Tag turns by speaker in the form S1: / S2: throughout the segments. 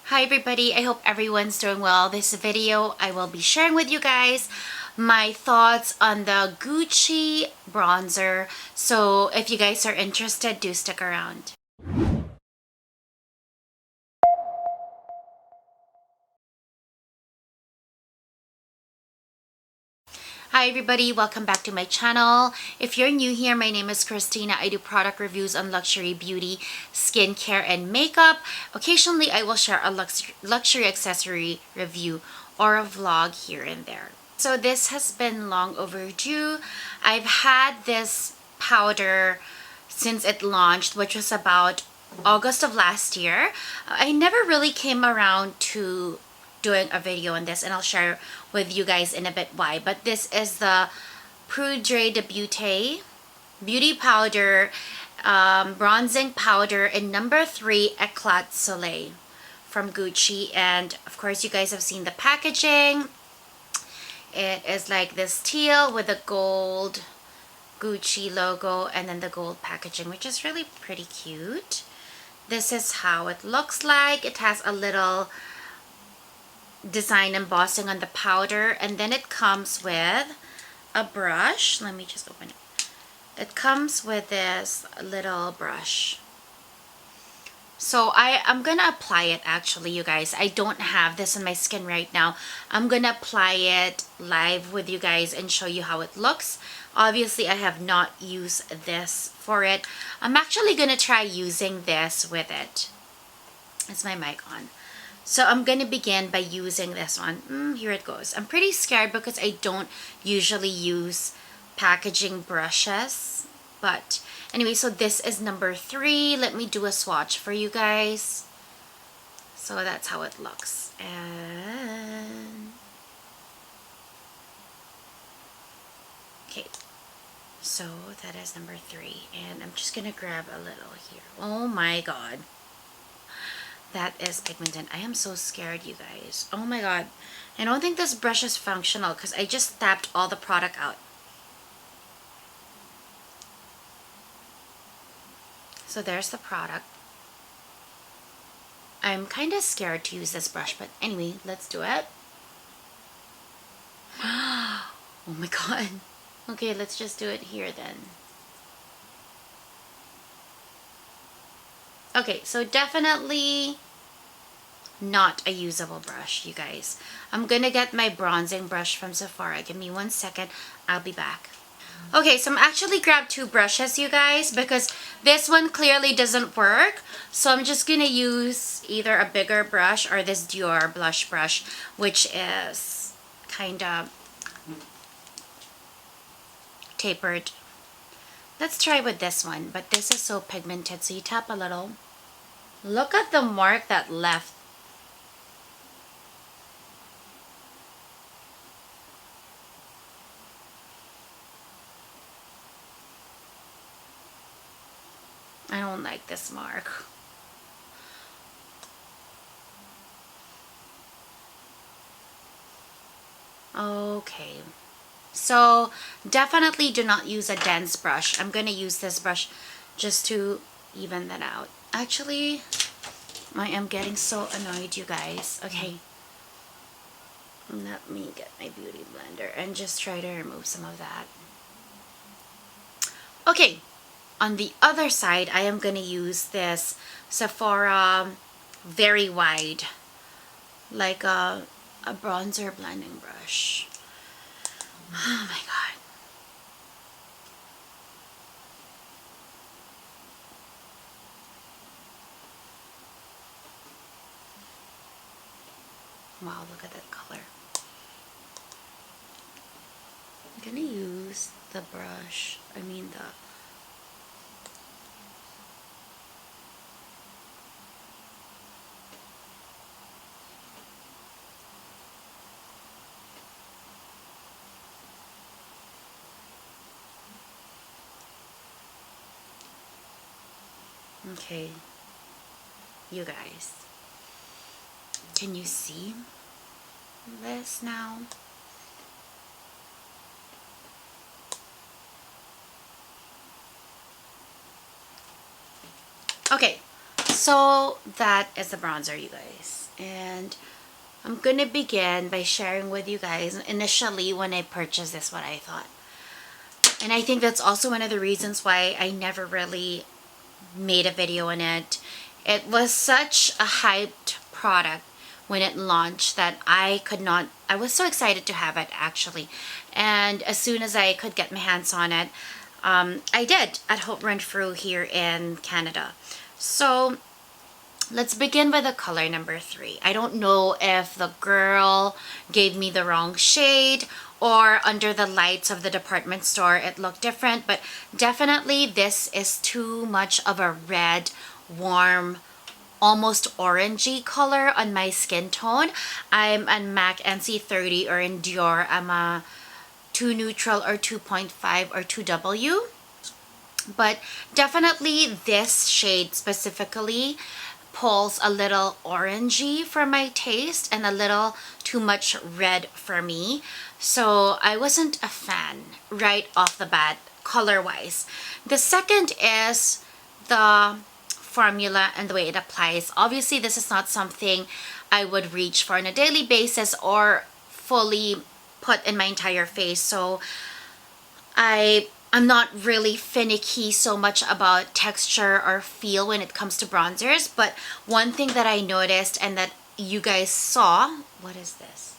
S1: Hi everybody, I hope everyone's doing well. This video I will be sharing with you guys my thoughts on the Gucci bronzer. So if you guys are interested, do stick around. Hi everybody, welcome back to my channel. If you're new here, my name is Christina. I do product reviews on luxury beauty, skincare, and makeup. Occasionally, I will share a luxury accessory review or a vlog here and there. So this has been long overdue. I've had this powder since it launched, which was about August of last year. I never really came around to doing a video on this, and I'll share with you guys in a bit why. But this is the Poudre de Beauté Beauty Powder Bronzing Powder in number 3 Eclat Soleil from Gucci. And of course, you guys have seen the packaging. It is like this teal with a gold Gucci logo and then the gold packaging, which is really pretty cute. This is how it looks like. It has a little design embossing on the powder, and then it comes with a brush. Let me just open it. It comes with this little brush. So I'm gonna apply it actually, you guys. I don't have this on my skin right now. I'm gonna apply it live with you guys and show you how it looks. Obviously, I have not used this for it. I'm actually gonna try using this with it. Is my mic on? So I'm going to begin by using this one. Here it goes. I'm pretty scared because I don't usually use packaging brushes. But anyway, so this is number 3. Let me do a swatch for you guys. So that's how it looks. And okay. So that is number 3. And I'm just going to grab a little here. Oh my god. That is pigmented. I am so scared, you guys. Oh my god. I don't think this brush is functional because I just tapped all the product out. So there's the product. I'm kind of scared to use this brush, but anyway, let's do it. Oh my god. Okay, let's just do it here then. Okay, so definitely not a usable brush, you guys. I'm gonna get my bronzing brush from Sephora. Give me 1 second. I'll be back. Okay, so I'm actually grabbed 2 brushes, you guys, because this one clearly doesn't work. So I'm just gonna use either a bigger brush or this Dior blush brush, which is kind of tapered. Let's try with this one, but this is so pigmented, so you tap a little. Look at the mark that left. I don't like this mark. Okay. So definitely do not use a dense brush. I'm going to use this brush just to even that out. Actually, I am getting so annoyed, you guys. Okay. Let me get my beauty blender and just try to remove some of that. Okay. On the other side, I am going to use this Sephora Very Wide, like a bronzer blending brush. Oh my god. Wow, look at that color. I'm gonna use the brush, okay, you guys, can you see this now? Okay, So that is the bronzer, you guys. And I'm gonna begin by sharing with you guys initially when I purchased this what I thought. And I think that's also one of the reasons why I never really made a video on it. It was such a hyped product when it launched that I was so excited to have it actually. And as soon as I could get my hands on it, I did at Hope Renfrew here in Canada. So let's begin with the color number 3. I don't know if the girl gave me the wrong shade or under the lights of the department store it looked different, but definitely this is too much of a red, warm, almost orangey color on my skin tone. I'm a MAC NC30 or in Dior, I'm a 2 neutral or 2.5 or 2W. But definitely this shade specifically pulls a little orangey for my taste and a little too much red for me. So I wasn't a fan right off the bat color wise. The second is the formula and the way it applies. Obviously this is not something I would reach for on a daily basis or fully put in my entire face. So I'm not really finicky so much about texture or feel when it comes to bronzers, but one thing that I noticed and that you guys saw, what is this?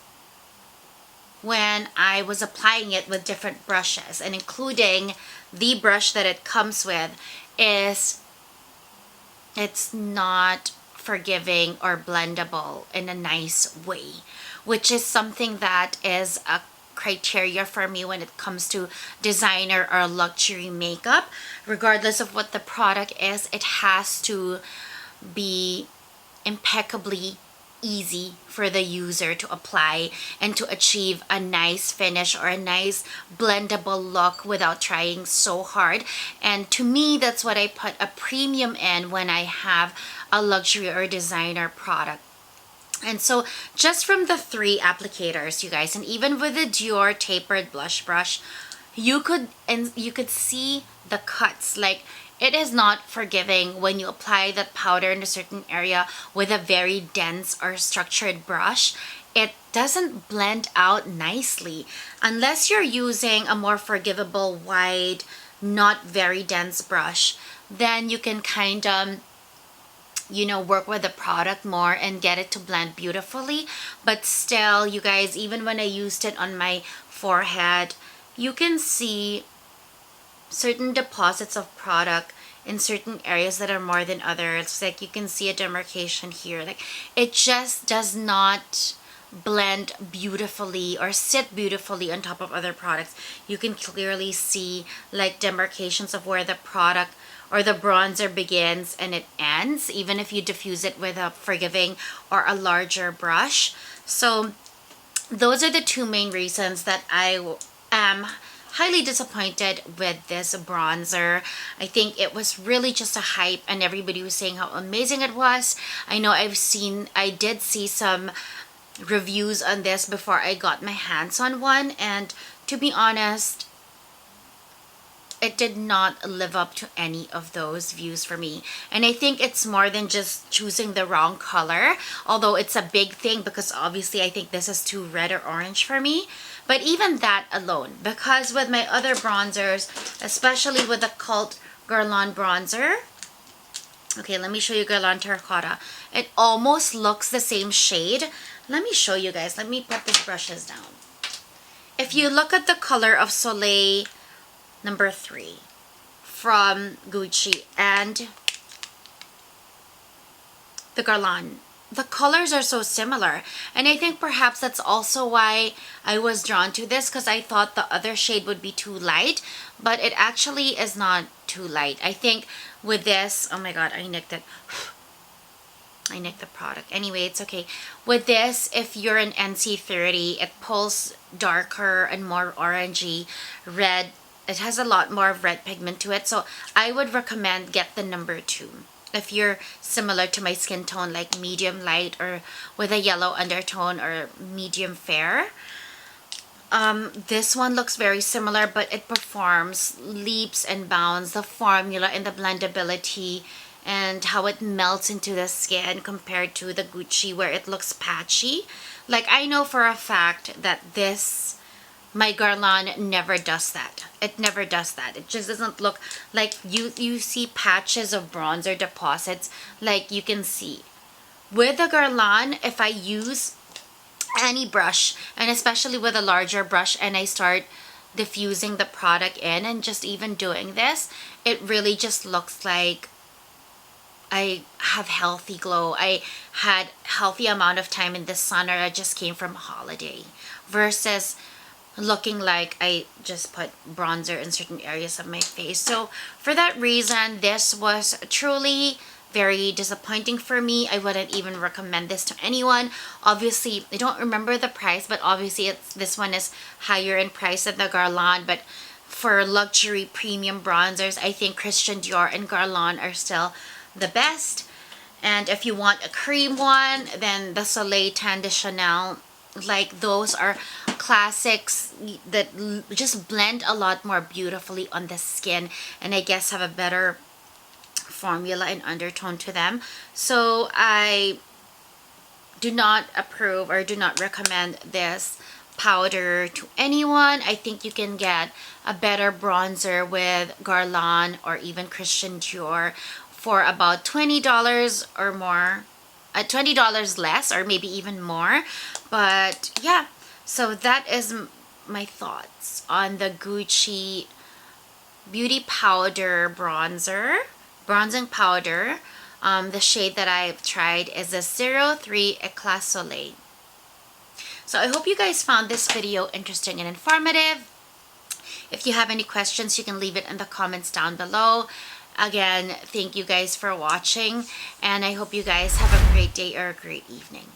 S1: When I was applying it with different brushes and including the brush that it comes with, is it's not forgiving or blendable in a nice way, which is something that is a criteria for me when it comes to designer or luxury makeup. Regardless of what the product is, it has to be impeccably easy for the user to apply and to achieve a nice finish or a nice blendable look without trying so hard. And to me, that's what I put a premium in when I have a luxury or designer product. And so just from the 3 applicators, you guys, and even with the Dior tapered blush brush, you could see the cuts. Like, it is not forgiving when you apply that powder in a certain area with a very dense or structured brush. It doesn't blend out nicely unless you're using a more forgivable, wide, not very dense brush. Then you can kind of work with the product more and get it to blend beautifully. But still, you guys, even when I used it on my forehead, you can see certain deposits of product in certain areas that are more than others. Like, you can see a demarcation here. Like, it just does not blend beautifully or sit beautifully on top of other products. You can clearly see like demarcations of where the product or the bronzer begins and it ends, even if you diffuse it with a forgiving or a larger brush. So those are the 2 main reasons that I am highly disappointed with this bronzer. I think it was really just a hype and everybody was saying how amazing it was. I know I did see some reviews on this before I got my hands on one, and to be honest, it did not live up to any of those views for me. And I think it's more than just choosing the wrong color, although it's a big thing because obviously I think this is too red or orange for me. But even that alone, because with my other bronzers, especially with the Cult Guerlain bronzer, okay, let me show you Guerlain Terracotta. It almost looks the same shade. Let me show you guys. Let me put these brushes down. If you look at the color of Soleil number 3 from Gucci and the Guerlain, the colors are so similar. And I think perhaps that's also why I was drawn to this, because I thought the other shade would be too light, but it actually is not too light. I think with this, oh my god, I nicked it. I nicked the product. Anyway, it's okay. With this, if you're an NC30, it pulls darker and more orangey red. It has a lot more red pigment to it. So I would recommend get the number 2. If you're similar to my skin tone, like medium light or with a yellow undertone or medium fair. This one looks very similar, but it performs leaps and bounds. The formula and the blendability and how it melts into the skin compared to the Gucci where it looks patchy. Like, I know for a fact that my Guerlain never does that. It never does that. It just doesn't look like you see patches of bronzer deposits like you can see. With the Guerlain, if I use any brush, and especially with a larger brush, and I start diffusing the product in and just even doing this, it really just looks like I have healthy glow. I had healthy amount of time in the sun, or I just came from a holiday, versus looking like I just put bronzer in certain areas of my face. So for that reason, this was truly very disappointing for me. I wouldn't even recommend this to anyone. Obviously, I don't remember the price, but obviously this one is higher in price than the Guerlain. But for luxury premium bronzers, I think Christian Dior and Guerlain are still the best. And if you want a cream one, then the Soleil Tan de Chanel, like those are classics that just blend a lot more beautifully on the skin, and I guess have a better formula and undertone to them. So I do not approve or do not recommend this powder to anyone. I think you can get a better bronzer with Guerlain or even Christian Dior for about $20 or more, $20 less, or maybe even more. But yeah, so that is my thoughts on the Gucci Beauty Powder bronzing powder. The shade that I've tried is the 03 Eclat Soleil. So I hope you guys found this video interesting and informative. If you have any questions, you can leave it in the comments down below. Again, thank you guys for watching, and I hope you guys have a great day or a great evening.